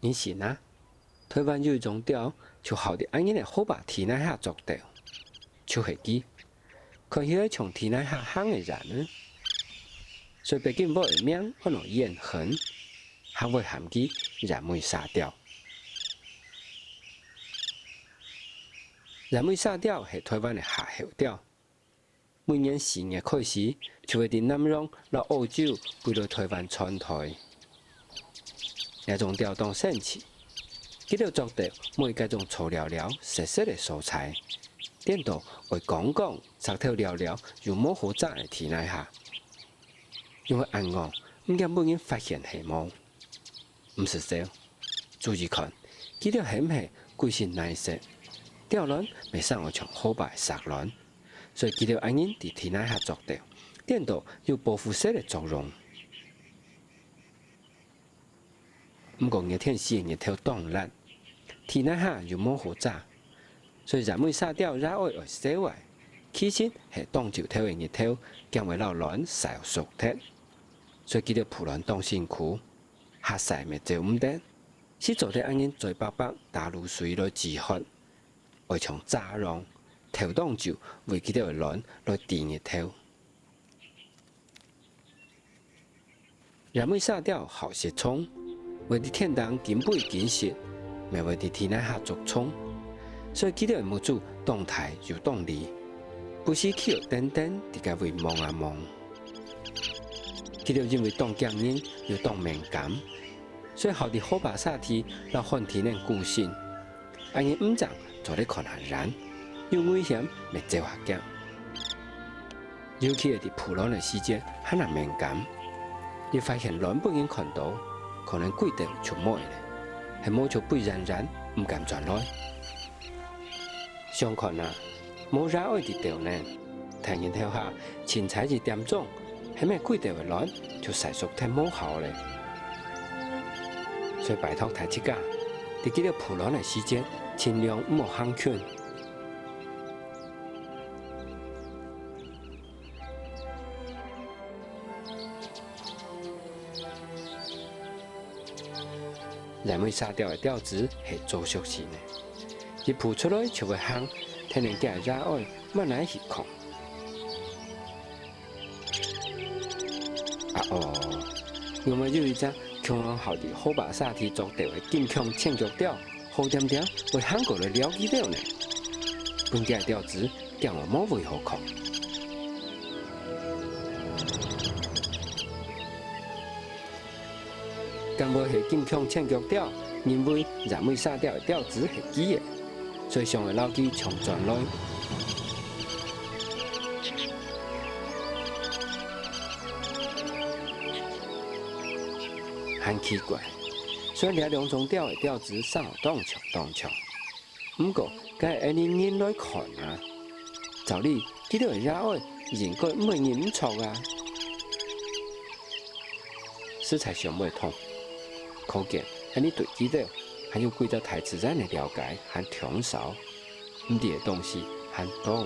你是哪？台湾有一种钓，就好伫安尼的好把天底下做钓，就是机，可迄个从天底下夯的人呢，所以北京某的名叫做燕恒，还会含机燃煤沙钓。燃煤沙钓是台湾的夏候钓，每年4月开始，就会伫南洋到澳洲飞到台湾传台。这种钓当盛起，记得做钓每各种粗料料、色色的蔬菜，点到为刚刚石头料料又模糊杂的天底下，因为暗暗唔惊本人发现黑毛，唔是少，注意看，记得是唔是规身蓝色？钓卵未上我像好白色卵，所以记得安因伫天底下做钓，点到有保护色的作用。不过热天时日头冻烂，天底下又模糊杂，所以燃煤沙钓热爱洗外，起身是冻就头的日头，将为老卵晒熟脱，所以记得铺卵当辛苦，下晒咪做唔得，是做得安因嘴巴巴打入水来止渴。会从炸浪头冻就为记得的卵来电日头。燃煤沙钓好些葱，为伫天当根本紧实，咪为伫天底下做葱，所以记得母子动态又动力，不是去有等等，伫个为望啊望。记得因为当僵硬又当敏感，所以好伫好把沙体让换体能固性，安因唔长。做咧看很燃，有危险咪做下惊。尤其是伫铺卵的时间，很难敏感。你发现卵不愿看到，可能几条就没了，系冇就背然唔敢转来。相看啊，冇热爱伫钓呢，太阳头下青菜一点钟，系咪几条的卵就晒熟太冇好咧？所以拜托大家，伫记得铺卵的时间。尽量唔好行圈。燃煤沙钓的钓子是周熟性的，一扑出来就会行，天然价热爱慢来起空。我们有一只强浪好的好把沙体做钓的金枪千脚钓。好点点为韩国的了解到呢，本家钓子叫我冇为何空。咁我是金枪千脚钓，因为燃煤沙钓的钓子是基的，所以上的老机从转来。很奇怪。虽然两种钓的钓子上有动桥，不过该按你人来看啊，照理记得热爱应该唔会认错啊。食材上袂同，可见喺你对记得还有几只太自然的了解和通少，唔啲嘅东西还多。